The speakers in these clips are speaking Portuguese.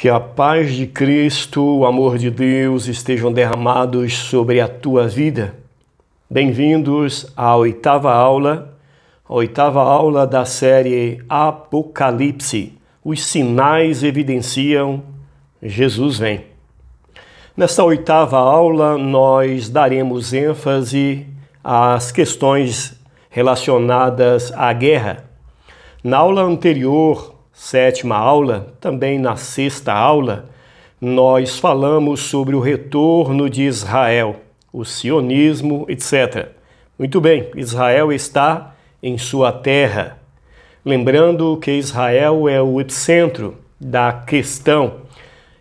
Que a paz de Cristo, o amor de Deus estejam derramados sobre a tua vida. Bem-vindos à oitava aula da série Apocalipse. Os sinais evidenciam Jesus vem. Nesta oitava aula, nós daremos ênfase às questões relacionadas à guerra. Na aula anterior, sétima aula, também na sexta aula, nós falamos sobre o retorno de Israel, o sionismo, etc. Muito bem, Israel está em sua terra. Lembrando que Israel é o epicentro da questão,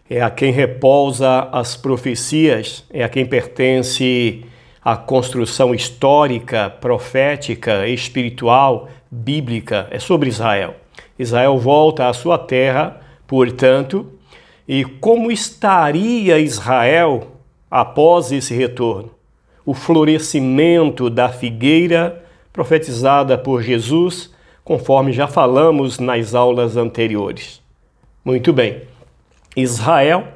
é a quem repousa as profecias, é a quem pertence a construção histórica, profética, espiritual, bíblica, é sobre Israel. Israel volta à sua terra, portanto, e como estaria Israel após esse retorno? O florescimento da figueira profetizada por Jesus, conforme já falamos nas aulas anteriores. Muito bem, Israel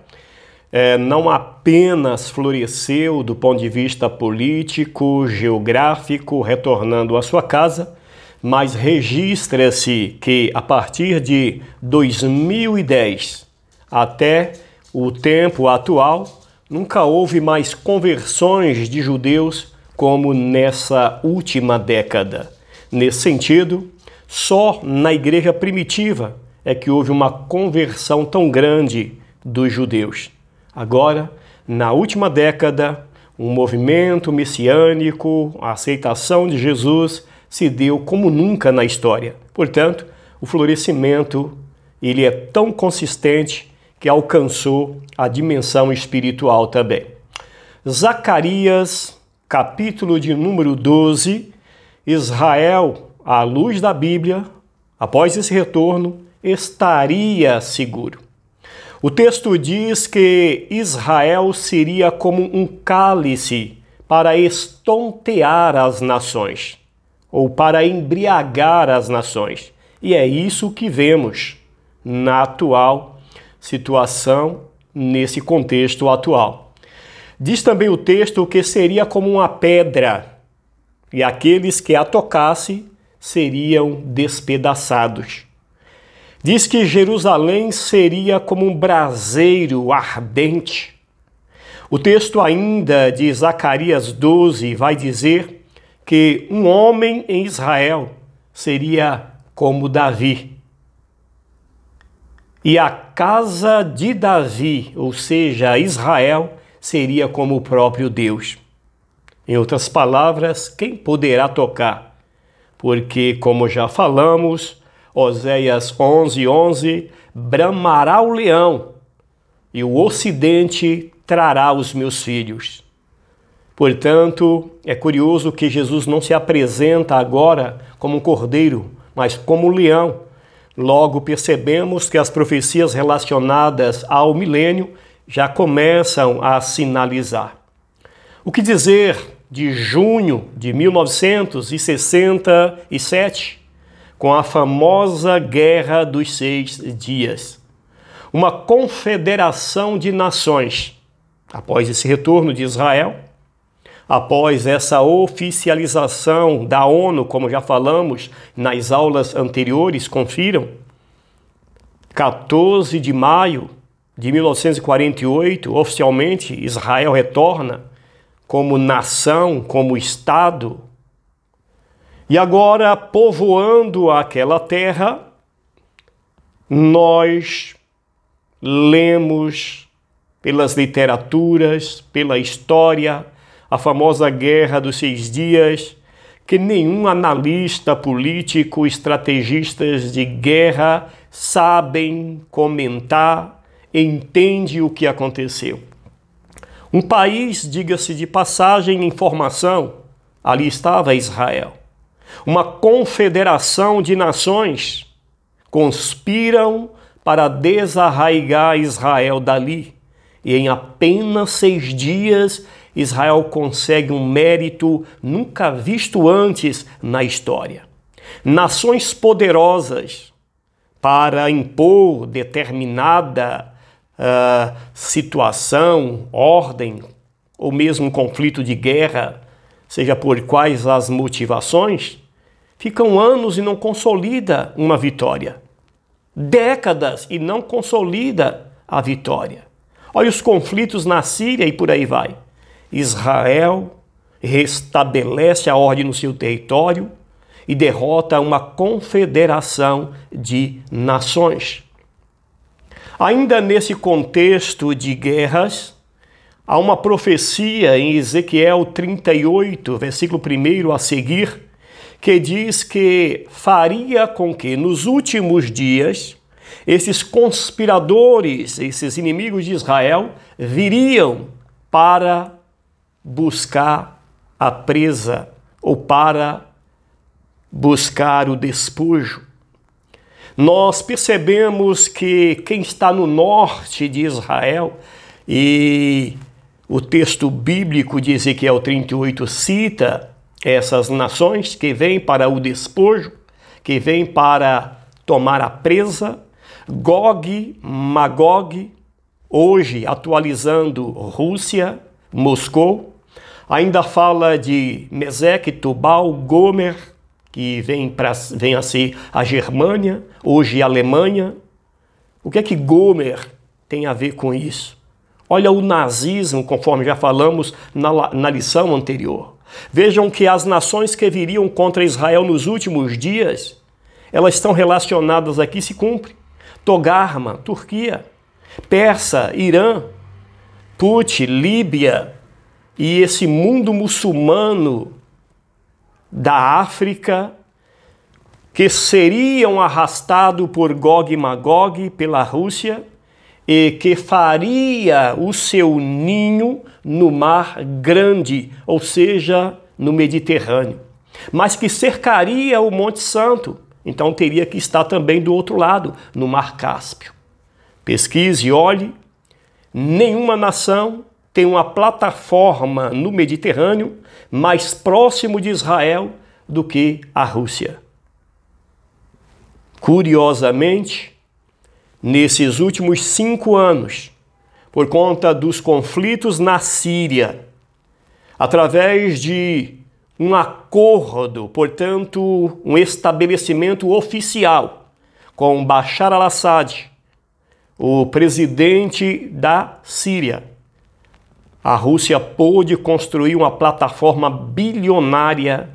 não apenas floresceu do ponto de vista político, geográfico, retornando à sua casa, mas registra-se que a partir de 2010 até o tempo atual, nunca houve mais conversões de judeus como nessa última década. Nesse sentido, só na igreja primitiva é que houve uma conversão tão grande dos judeus. Agora, na última década, um movimento messiânico, a aceitação de Jesus se deu como nunca na história. Portanto, o florescimento ele é tão consistente que alcançou a dimensão espiritual também. Zacarias, capítulo de número 12, Israel, à luz da Bíblia, após esse retorno, estaria seguro. O texto diz que Israel seria como um cálice para estontear as nações, ou para embriagar as nações. E é isso que vemos na atual situação, nesse contexto atual. Diz também o texto que seria como uma pedra, e aqueles que a tocassem seriam despedaçados. Diz que Jerusalém seria como um braseiro ardente. O texto ainda de Zacarias 12 vai dizer que um homem em Israel seria como Davi. E a casa de Davi, ou seja, Israel, seria como o próprio Deus. Em outras palavras, quem poderá tocar? Porque, como já falamos, Oséias 11:11, bramará o leão e o ocidente trará os meus filhos. Portanto, é curioso que Jesus não se apresenta agora como um cordeiro, mas como um leão. Logo percebemos que as profecias relacionadas ao milênio já começam a sinalizar. O que dizer de junho de 1967, com a famosa Guerra dos 6 Dias? Uma confederação de nações, após esse retorno de Israel, após essa oficialização da ONU, como já falamos nas aulas anteriores, confiram, 14 de maio de 1948, oficialmente Israel retorna como nação, como Estado. E agora, povoando aquela terra, nós lemos pelas literaturas, pela história, a famosa Guerra dos 6 Dias, que nenhum analista político, estrategistas de guerra sabem comentar, entende o que aconteceu. Um país, diga-se de passagem, em formação, ali estava Israel. Uma confederação de nações conspiram para desarraigar Israel dali. E em apenas 6 dias, Israel consegue um mérito nunca visto antes na história. Nações poderosas para impor determinada situação, ordem, ou mesmo conflito de guerra, seja por quais as motivações, ficam anos e não consolida uma vitória. Décadas e não consolida a vitória. Olha os conflitos na Síria e por aí vai. Israel restabelece a ordem no seu território e derrota uma confederação de nações. Ainda nesse contexto de guerras, há uma profecia em Ezequiel 38, versículo 1 a seguir, que diz que faria com que nos últimos dias esses conspiradores, esses inimigos de Israel, viriam para buscar a presa ou para buscar o despojo. Nós percebemos que quem está no norte de Israel, e o texto bíblico de Ezequiel 38 cita essas nações que vêm para o despojo, que vêm para tomar a presa, Gog, Magog, hoje atualizando Rússia, Moscou, ainda fala de Meseque, Tubal, Gomer, que vem a ser a Germânia, hoje a Alemanha. O que é que Gomer tem a ver com isso? Olha o nazismo, conforme já falamos na lição anterior. Vejam que as nações que viriam contra Israel nos últimos dias, elas estão relacionadas aqui, se cumpre. Togarma, Turquia, Persa, Irã, Put, Líbia e esse mundo muçulmano da África que seriam arrastados por Gog e Magog pela Rússia e que faria o seu ninho no Mar Grande, ou seja, no Mediterrâneo, mas que cercaria o Monte Santo, então teria que estar também do outro lado, no Mar Cáspio. Pesquise e olhe, nenhuma nação tem uma plataforma no Mediterrâneo mais próximo de Israel do que a Rússia. Curiosamente, nesses últimos 5 anos, por conta dos conflitos na Síria, através de um acordo, portanto, um estabelecimento oficial com Bashar al-Assad, o presidente da Síria, a Rússia pôde construir uma plataforma bilionária,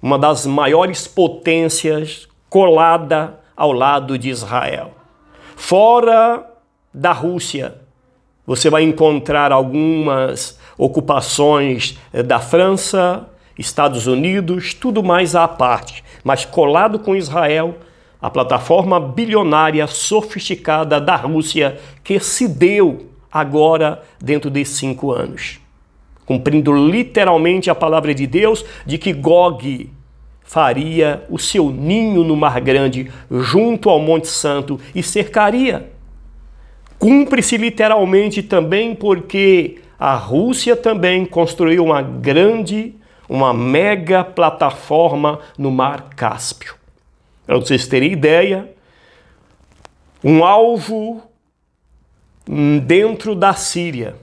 uma das maiores potências, colada ao lado de Israel. Fora da Rússia, você vai encontrar algumas ocupações da França, Estados Unidos, tudo mais à parte, mas colado com Israel, a plataforma bilionária sofisticada da Rússia que se deu agora dentro desses 5 anos, cumprindo literalmente a palavra de Deus de que Gog faria o seu ninho no Mar Grande junto ao Monte Santo e cercaria. Cumpre-se literalmente também porque a Rússia também construiu uma mega plataforma no Mar Cáspio. Para vocês terem ideia, um alvo dentro da Síria,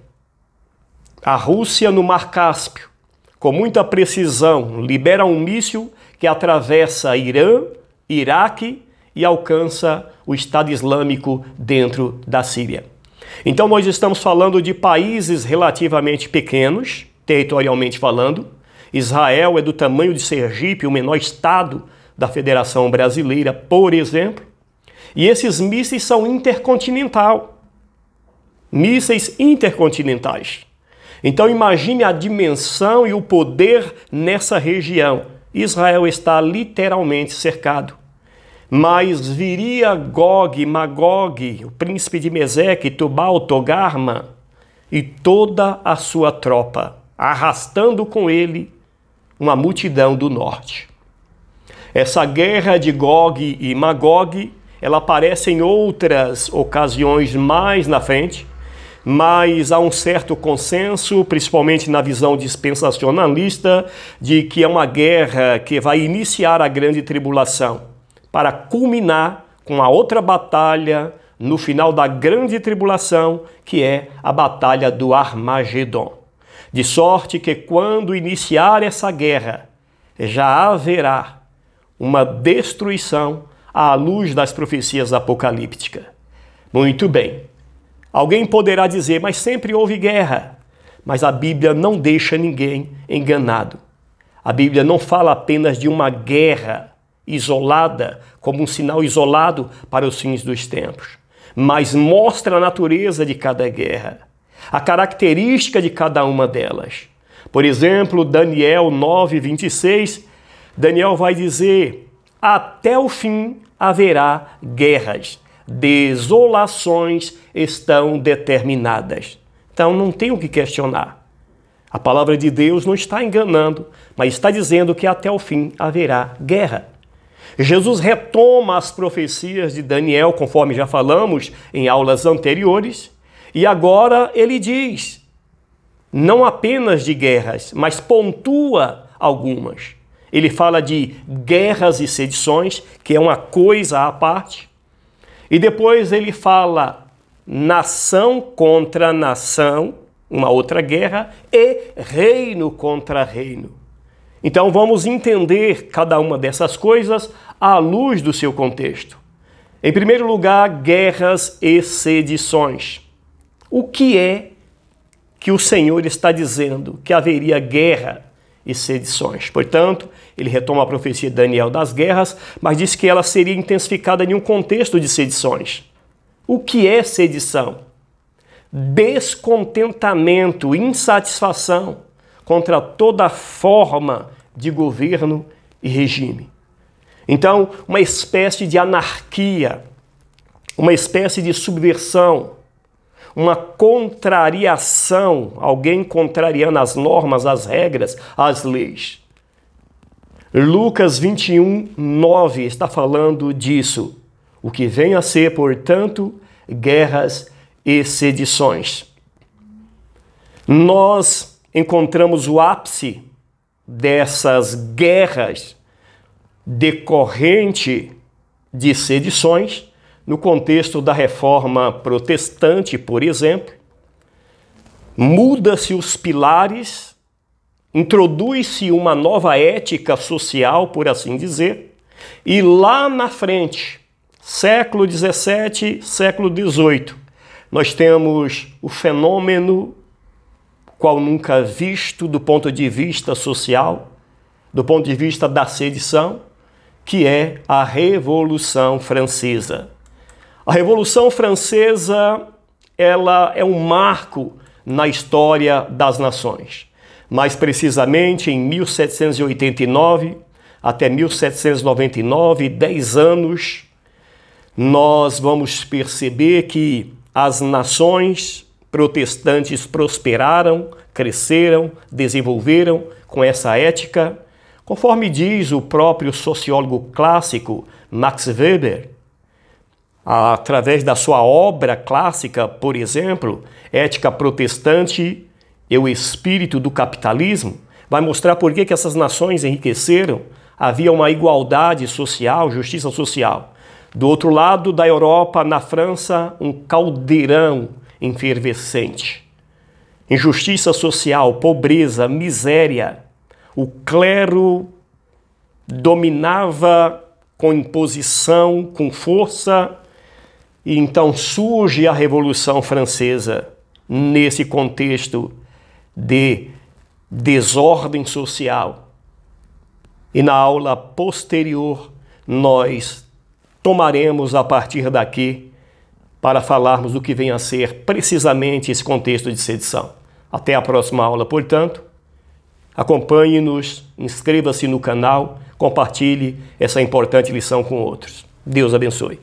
a Rússia no Mar Cáspio, com muita precisão, libera um míssil que atravessa Irã, Iraque e alcança o Estado Islâmico dentro da Síria. Então nós estamos falando de países relativamente pequenos, territorialmente falando. Israel é do tamanho de Sergipe, o menor estado da Federação Brasileira, por exemplo. E esses mísseis são mísseis intercontinentais. Então imagine a dimensão e o poder nessa região. Israel está literalmente cercado. Mas viria Gog, Magog, o príncipe de Meseque, Tubal, Togarma e toda a sua tropa, arrastando com ele uma multidão do norte. Essa guerra de Gog e Magog, ela aparece em outras ocasiões mais na frente, mas há um certo consenso, principalmente na visão dispensacionalista, de que é uma guerra que vai iniciar a grande tribulação, para culminar com a outra batalha no final da grande tribulação, que é a batalha do Armagedon. De sorte que quando iniciar essa guerra, já haverá uma destruição à luz das profecias apocalípticas. Muito bem. Alguém poderá dizer, mas sempre houve guerra. Mas a Bíblia não deixa ninguém enganado. A Bíblia não fala apenas de uma guerra isolada, como um sinal isolado para os fins dos tempos, mas mostra a natureza de cada guerra, a característica de cada uma delas. Por exemplo, Daniel 9:26, Daniel vai dizer, até o fim haverá guerras, desolações estão determinadas. Então não tem o que questionar. A palavra de Deus não está enganando, mas está dizendo que até o fim haverá guerra. Jesus retoma as profecias de Daniel, conforme já falamos em aulas anteriores, e agora ele diz, não apenas de guerras, mas pontua algumas. Ele fala de guerras e sedições, que é uma coisa à parte, e depois ele fala nação contra nação, uma outra guerra, e reino contra reino. Então vamos entender cada uma dessas coisas à luz do seu contexto. Em primeiro lugar, guerras e sedições. O que é que o Senhor está dizendo? Que haveria guerra e sedições. Portanto, ele retoma a profecia de Daniel das guerras, mas diz que ela seria intensificada em um contexto de sedições. O que é sedição? Descontentamento, insatisfação contra toda forma de governo e regime. Então, uma espécie de anarquia, uma espécie de subversão, uma contrariação, alguém contrariando as normas, as regras, as leis. Lucas 21:9 está falando disso. O que vem a ser, portanto, guerras e sedições. Nós encontramos o ápice dessas guerras decorrente de sedições no contexto da Reforma Protestante, por exemplo. Muda-se os pilares, introduz-se uma nova ética social, por assim dizer, e lá na frente, século XVII, século XVIII, nós temos o fenômeno qual nunca visto do ponto de vista social, do ponto de vista da sedição, que é a Revolução Francesa. A Revolução Francesa, ela é um marco na história das nações. Mais precisamente em 1789 até 1799, 10 anos, nós vamos perceber que as nações protestantes prosperaram, cresceram, desenvolveram com essa ética, conforme diz o próprio sociólogo clássico Max Weber, através da sua obra clássica, por exemplo, Ética Protestante e o Espírito do Capitalismo, vai mostrar por que essas nações enriqueceram, havia uma igualdade social, justiça social. Do outro lado da Europa, na França, um caldeirão efervescente. Injustiça social, pobreza, miséria. O clero dominava com imposição, com força, e então surge a Revolução Francesa nesse contexto de desordem social. E na aula posterior nós tomaremos a partir daqui para falarmos do que vem a ser precisamente esse contexto de sedição. Até a próxima aula, portanto. Acompanhe-nos, inscreva-se no canal, compartilhe essa importante lição com outros. Deus abençoe.